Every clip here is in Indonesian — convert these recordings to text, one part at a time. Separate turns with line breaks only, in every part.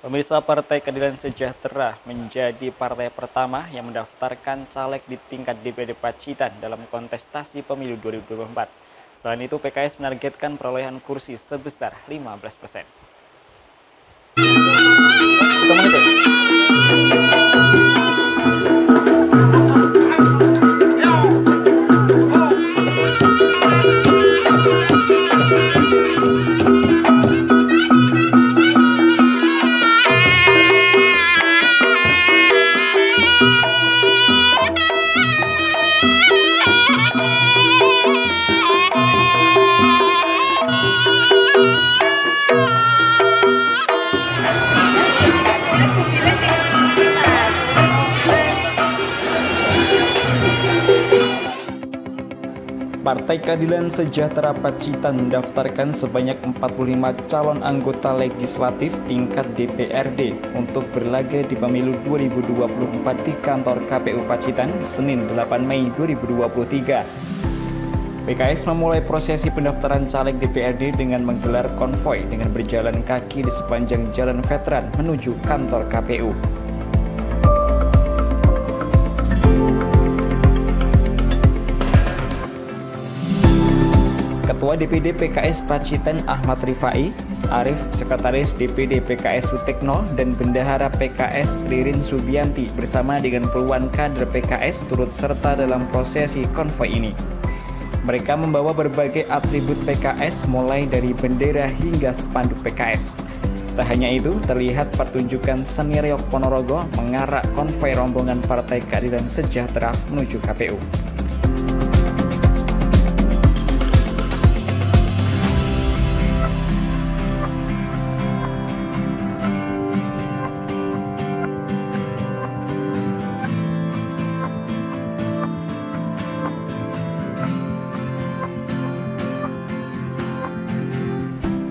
Pemirsa, Partai Keadilan Sejahtera menjadi partai pertama yang mendaftarkan caleg di tingkat DPD Pacitan dalam kontestasi pemilu 2024. Selain itu, PKS menargetkan perolehan kursi sebesar 15%. Partai Keadilan Sejahtera Pacitan mendaftarkan sebanyak 45 calon anggota legislatif tingkat DPRD untuk berlaga di pemilu 2024 di kantor KPU Pacitan, Senin 8 Mei 2023. PKS memulai prosesi pendaftaran caleg DPRD dengan menggelar konvoi dengan berjalan kaki di sepanjang Jalan Veteran menuju kantor KPU. Ketua DPD PKS Pacitan Ahmad Rifai, Arif, Sekretaris DPD PKS Sutekno, dan Bendahara PKS Ririn Subianti bersama dengan puluhan kader PKS turut serta dalam prosesi konvoi ini. Mereka membawa berbagai atribut PKS mulai dari bendera hingga spanduk PKS. Tak hanya itu, terlihat pertunjukan seni reog Ponorogo mengarak konvoi rombongan Partai Keadilan Sejahtera menuju KPU.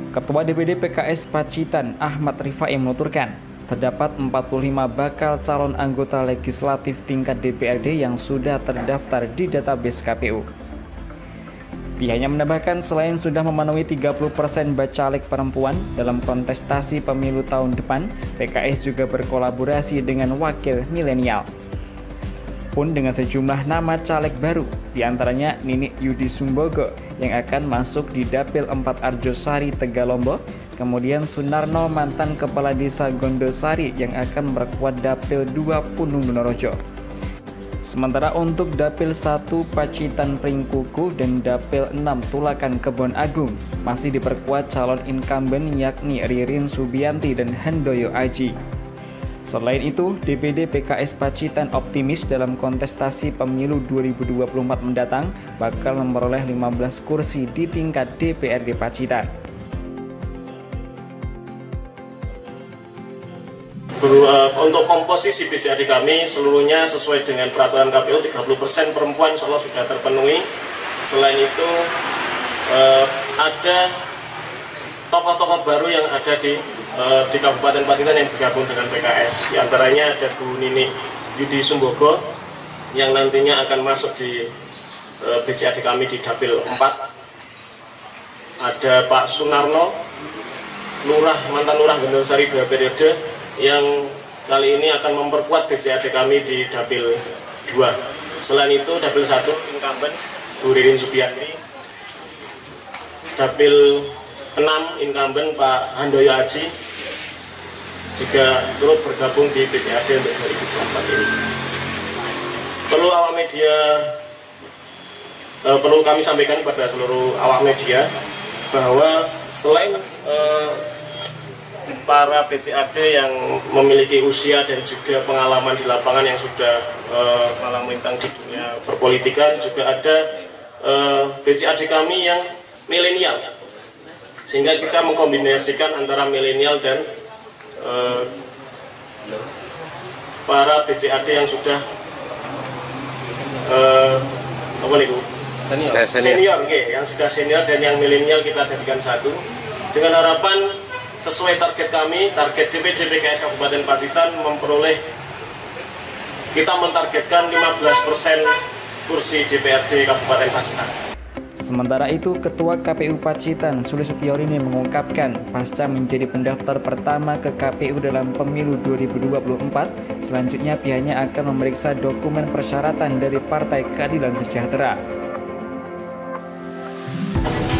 Ketua DPD PKS Pacitan Ahmad Rifai menuturkan, terdapat 45 bakal calon anggota legislatif tingkat DPRD yang sudah terdaftar di database KPU. Pihaknya menambahkan selain sudah memenuhi 30% bacalek perempuan dalam kontestasi pemilu tahun depan, PKS juga berkolaborasi dengan wakil milenial. Pun dengan sejumlah nama caleg baru, diantaranya Ninik Yudi Sumbogo yang akan masuk di Dapil 4 Arjosari Tegalombo, kemudian Sunarno mantan Kepala Desa Gondosari yang akan memperkuat Dapil 2 Punung Donorojo. Sementara untuk Dapil 1 Pacitan Pringkuku dan Dapil 6 Tulakan Kebon Agung masih diperkuat calon incumbent yakni Ririn Subianti dan Handoyo Aji. Selain itu, DPD PKS Pacitan optimis dalam kontestasi pemilu 2024 mendatang bakal memperoleh 15 kursi di tingkat DPRD Pacitan.
Untuk komposisi BCAD kami seluruhnya sesuai dengan peraturan KPU, 30% perempuan insya Allah sudah terpenuhi. Selain itu ada tokoh-tokoh baru yang ada di Kabupaten Pacitan yang bergabung dengan PKS. Di antaranya ada Bu Ninik Yudi Sumbogo yang nantinya akan masuk di BCAD kami di Dapil 4. Ada Pak Sunarno, mantan lurah Gondosari 2 periode, yang kali ini akan memperkuat BCAD kami di Dapil 2. Selain itu Dapil 1 incumbent Bu Ririn Subianti, Dapil 6 incumbent Pak Handoyo Aji juga turut bergabung di BCAD untuk 2024 ini. Perlu kami sampaikan kepada seluruh awak media bahwa selain para BCAD yang memiliki usia dan juga pengalaman di lapangan yang sudah malang melintang di dunia perpolitikan, juga ada BCAD kami yang milenial, sehingga kita mengkombinasikan antara milenial dan para BCAD yang sudah senior, yang sudah senior dan yang milenial kita jadikan satu dengan harapan sesuai target kami, target DPD PKS Kabupaten Pacitan kita mentargetkan 15% kursi DPRD Kabupaten Pacitan.
Sementara itu, Ketua KPU Pacitan Sulisetiorini mengungkapkan pasca menjadi pendaftar pertama ke KPU dalam pemilu 2024, selanjutnya pihaknya akan memeriksa dokumen persyaratan dari Partai Keadilan Sejahtera.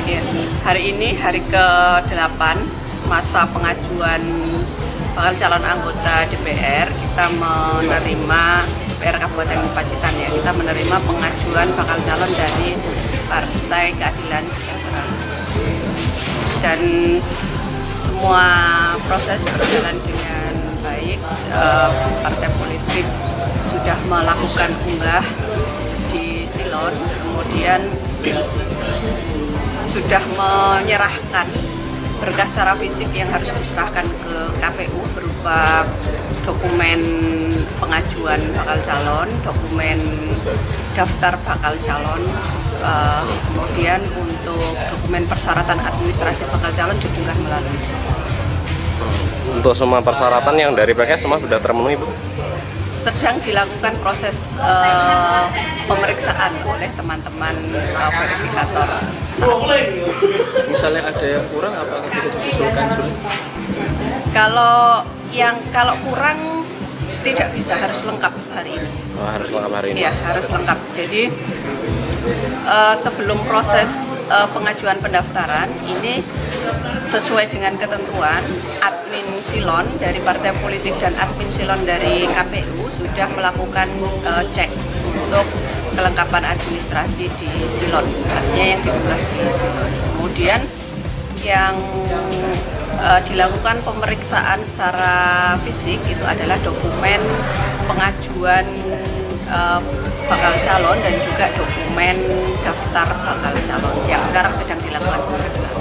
Ya, hari ini hari ke-8 masa pengajuan bakal calon anggota DPR. Kita menerima DPR Kabupaten Pacitan ya, kita menerima pengajuan bakal calon dari Partai Keadilan Sejahtera, dan semua proses berjalan dengan baik. Partai politik sudah melakukan unggah di Silon, kemudian sudah menyerahkan berkas secara fisik yang harus diserahkan ke KPU berupa dokumen pengajuan bakal calon, dokumen daftar bakal calon, kemudian untuk dokumen persyaratan administrasi bakal calon diunggah melalui Silon.
Untuk semua persyaratan yang dari PKS semua sudah terpenuhi, Bu?
Sedang dilakukan proses pemeriksaan oleh teman-teman verifikator.
Misalnya ada yang kurang, apakah bisa disusulkan dulu?
Kalau kurang tidak bisa, harus lengkap hari ini.
Oh, harus lengkap hari ini?
Iya, harus lengkap. Jadi sebelum proses pengajuan pendaftaran ini sesuai dengan ketentuan, admin Silon dari partai politik dan admin Silon dari KPU sudah melakukan cek untuk kelengkapan administrasi di Silon, artinya yang diunggah di Silon. Kemudian yang dilakukan pemeriksaan secara fisik itu adalah dokumen pengajuan bakal calon dan juga dokumen daftar bakal calon yang sekarang sedang dilakukan pemeriksaan.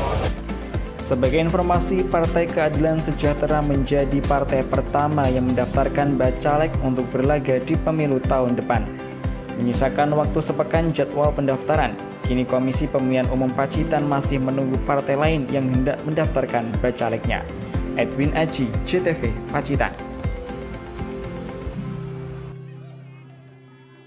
Sebagai informasi, Partai Keadilan Sejahtera menjadi partai pertama yang mendaftarkan bacalek untuk berlaga di pemilu tahun depan. Menyisakan waktu sepekan jadwal pendaftaran, kini Komisi Pemilihan Umum Pacitan masih menunggu partai lain yang hendak mendaftarkan bacaleknya. Edwin Aji, JTV, Pacitan.